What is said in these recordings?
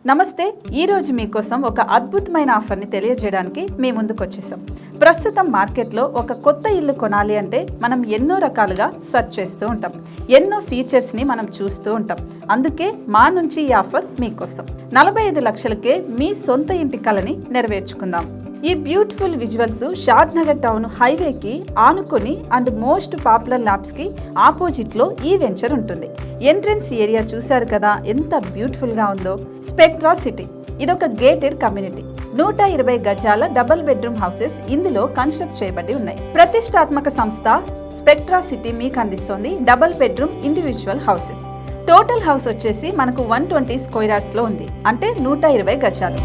నమస్తే, ఈరోజు మీకోసం ఒక అద్భుతమైన ఆఫర్ని తెలియజేయడానికి మీ ముందుకు వచ్చేసాం. ప్రస్తుతం మార్కెట్లో ఒక కొత్త ఇల్లు కొనాలి అంటే మనం ఎన్నో రకాలుగా సెర్చ్ చేస్తూ ఉంటాం, ఎన్నో ఫీచర్స్ని మనం చూస్తూ ఉంటాం. అందుకే మా నుంచి ఈ ఆఫర్ మీకోసం 45 లక్షలకే మీ సొంత ఇంటి కలని నెరవేర్చుకుందాం. ఈ బ్యూటిఫుల్ విజువల్స్ షాద్నగర్ టౌన్ హైవేకి ఆనుకొని అండ్ మోస్ట్ పాపులర్ ల్యాబ్స్కి ఆపోజిట్లో ఈ వెంచర్ ఉంటుంది. ఎంట్రన్స్ ఏరియా చూశారు కదా, ఎంత బ్యూటిఫుల్గా ఉందో. స్పెక్ట్రా సిటీ ఇదొక గేటెడ్ కమ్యూనిటీ. 120 గజాల డబుల్ బెడ్రూమ్ హౌసెస్ ఇందులో కన్స్ట్రక్ట్ చేయబడి ఉన్నాయి. ప్రతిష్టాత్మక సంస్థ స్పెక్ట్రా సిటీ మీకు అందిస్తోంది double bedroom individual houses. Total house వచ్చేసి మనకు 120 స్క్వేర్ యార్డ్స్లో ఉంది, అంటే 120 గజాలు.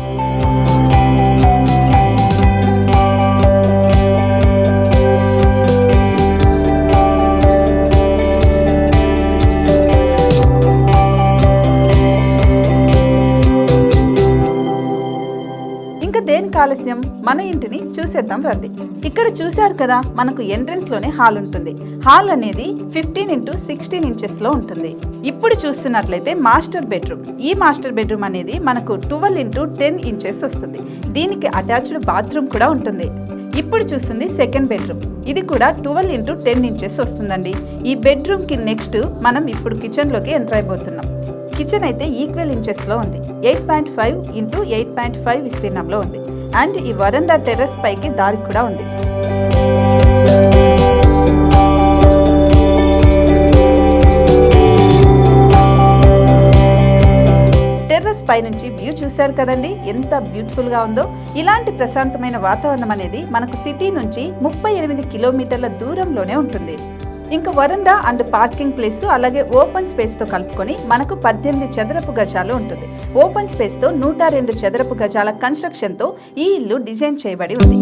ఇంకా దేనికి ఆలస్యం, మన ఇంటిని చూసేద్దాం రండి. ఇక్కడ చూశారు కదా, మనకు ఎంట్రన్స్ లోనే హాల్ ఉంటుంది. హాల్ అనేది 15x16 ఇంచెస్ లో ఉంటుంది. ఇప్పుడు చూస్తున్నట్లయితే మాస్టర్ బెడ్రూమ్. ఈ మాస్టర్ బెడ్రూమ్ అనేది మనకు 12x10 ఇంచెస్ వస్తుంది. దీనికి అటాచ్డ్ బాత్రూమ్ కూడా ఉంటుంది. ఇప్పుడు చూస్తుంది సెకండ్ బెడ్రూమ్. ఇది కూడా 12x10 ఇంచెస్ వస్తుందండి. ఈ బెడ్రూమ్ కి నెక్స్ట్ మనం ఇప్పుడు కిచెన్ లోకి ఎంటర్ అయిపోతున్నాం. కిచెన్ అయితే ఈక్వల్ ఇంచెస్ లో ఉంది. 8.5 x 8.5 విస్తీర్ణంలో ఉంది. అండ్ ఈ వరండా టెర్రస్ పైకి దారి కూడా ఉంది. టెర్రస్ పై నుంచి వ్యూ చూశారు కదండి, ఎంత బ్యూటిఫుల్ గా ఉందో. ఇలాంటి ప్రశాంతమైన వాతావరణం అనేది మనకు సిటీ నుంచి 38 కిలోమీటర్ల దూరంలోనే ఉంటుంది. ఇంకా వరండా అండ్ పార్కింగ్ ప్లేస్ అలాగే ఓపెన్ స్పేస్ తో కలుపుకొని మనకు 18 చదరపు గజాలు ఉంటుంది. ఓపెన్ స్పేస్ తో 102 చదరపు గజాల కన్స్ట్రక్షన్ తో ఈ ఇల్లు డిజైన్ చేయబడి ఉంది.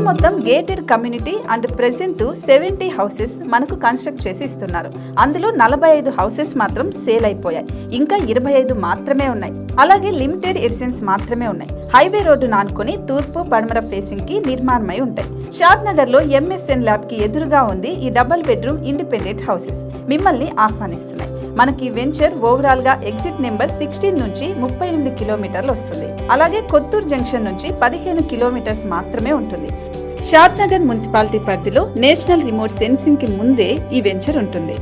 మొత్తం gated community and present 70 houses మనకు కన్స్ట్రక్ట్ చేసి ఇస్తున్నారు. అందులో 45 హౌసెస్ మాత్రం సేల్ అయిపోయాయి, ఇంకా 25 మాత్రమే ఉన్నాయి. అలాగే లిమిటెడ్ ఎడిషన్స్ మాత్రమే ఉన్నాయి. హైవే రోడ్డు నానుకొని తూర్పు పడమర ఫేసింగ్ కి నిర్మాణమై ఉంటాయి. షాద్నగర్ లో MSN ల్యాబ్ కి ఎదురుగా ఉంది ఈ డబుల్ బెడ్రూమ్ ఇండిపెండెంట్ హౌసెస్ మిమ్మల్ని ఆహ్వానిస్తున్నాయి. మనకి వెంచర్ ఓవరాల్ గా ఎగ్జిట్ నెంబర్ 16 నుంచి 38 కిలోమీటర్లు వస్తుంది. అలాగే కొత్తూరు జంక్షన్ నుంచి 15 కిలోమీటర్స్ మాత్రమే ఉంటుంది. షాద్నగర్ మున్సిపాలిటీ పరిధిలో నేషనల్ రిమోట్ సెన్సింగ్ కి ముందే ఈ వెంచర్ ఉంటుంది.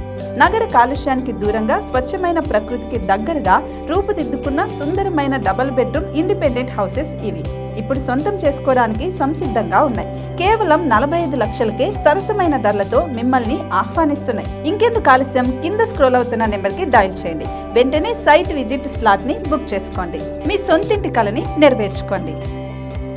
నగర కాలుష్యానికి దూరంగా స్వచ్ఛమైన ప్రకృతికి దగ్గరగా రూపుదిద్దుకున్న సుందరమైన డబుల్ బెడ్రూమ్ ఇండిపెండెంట్ హౌసెస్ ఇవి. ఇప్పుడు సొంతం చేసుకోవడానికి సంసిద్ధంగా ఉన్నాయి. కేవలం 45 లక్షలకే సరసమైన ధరలతో మిమ్మల్ని ఆహ్వానిస్తున్నాయి. ఇంకెందుకు ఆలస్యం, కింద స్క్రోల్ అవుతున్న నెంబర్ కి డయల్ చేయండి. వెంటనే సైట్ విజిట్ స్లాట్ ని బుక్ చేసుకోండి. మీ సొంతింటి కలని నెరవేర్చుకోండి.